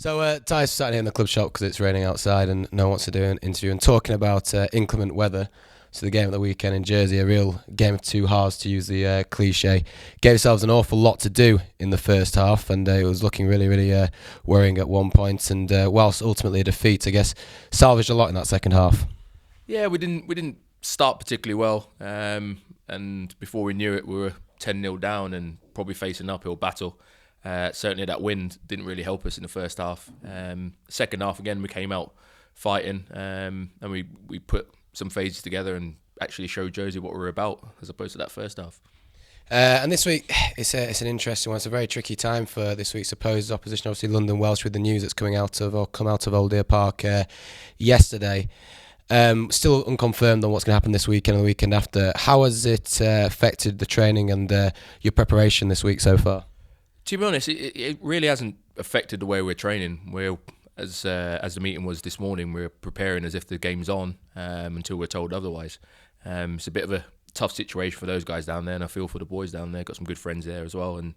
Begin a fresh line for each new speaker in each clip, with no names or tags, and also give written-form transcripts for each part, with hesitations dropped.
So Ty's sat here in the club shop because it's raining outside and no one wants to do an interview and talking about inclement weather. So the game of the weekend in Jersey, a real game of two halves to use the cliche. Gave yourselves an awful lot to do in the first half and it was looking really worrying at one point. And whilst ultimately a defeat, I guess, salvaged a lot in that second half.
Yeah, we didn't start particularly well, and before we knew it, we were 10-0 down and probably facing an uphill battle. Certainly that wind didn't really help us in the first half. Second half, again, we came out fighting, and we put some phases together and actually showed Jersey what we were about, as opposed to that first half.
And this week, it's an interesting one. It's a very tricky time for this week's supposed opposition. Obviously, London Welsh with the news that's come out of Old Deer Park yesterday. Still unconfirmed on what's going to happen this weekend and the weekend after. How has it affected the training and your preparation this week so far?
To be honest, it really hasn't affected the way we're training. As the meeting was this morning, we're preparing as if the game's on until we're told otherwise. It's a bit of a tough situation for those guys down there, and I feel for the boys down there. Got some good friends there as well, and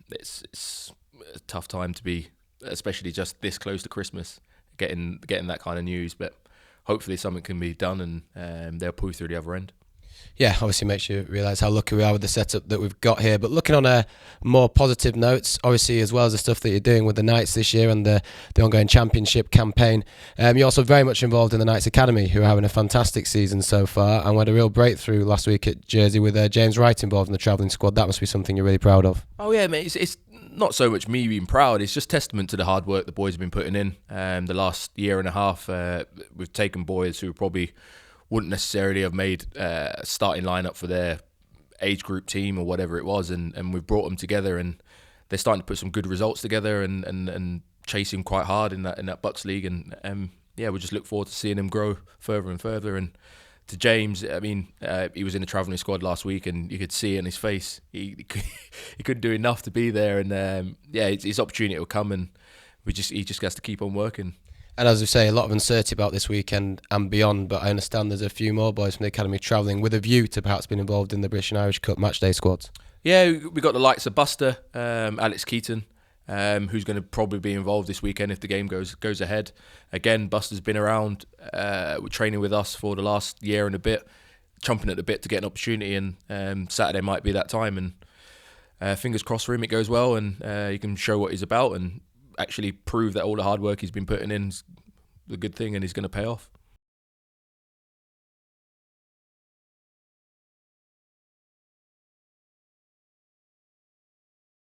it's a tough time to be, especially just this close to Christmas, getting that kind of news. But hopefully something can be done, and they'll pull through the other end.
Yeah, obviously makes you realise how lucky we are with the setup that we've got here. But looking on more positive notes, obviously, as well as the stuff that you're doing with the Knights this year and the ongoing championship campaign, you're also very much involved in the Knights Academy, who are having a fantastic season so far. And we had a real breakthrough last week at Jersey with James Wright involved in the travelling squad. That must be something you're really proud of.
Oh yeah, mate. It's not so much me being proud. It's just testament to the hard work the boys have been putting in. The last year and a half, we've taken boys who probably wouldn't necessarily have made a starting lineup for their age group team or whatever it was, and we've brought them together, and they're starting to put some good results together and chasing quite hard in that Bucks League, and yeah, we just look forward to seeing them grow further and further. And to James, I mean, he was in the travelling squad last week, and you could see it in his face. He couldn't do enough to be there, and yeah, his opportunity will come, and he just has to keep on working.
And as we say, a lot of uncertainty about this weekend and beyond, but I understand there's a few more boys from the academy travelling with a view to perhaps being involved in the British and Irish Cup matchday squads.
Yeah, we got the likes of Buster, Alex Keaton, who's going to probably be involved this weekend if the game goes ahead. Again, Buster's been around, training with us for the last year and a bit, chomping at the bit to get an opportunity, and Saturday might be that time. And fingers crossed for him, it goes well, and he can show what he's about and actually prove that all the hard work he's been putting in is a good thing and he's going to pay off.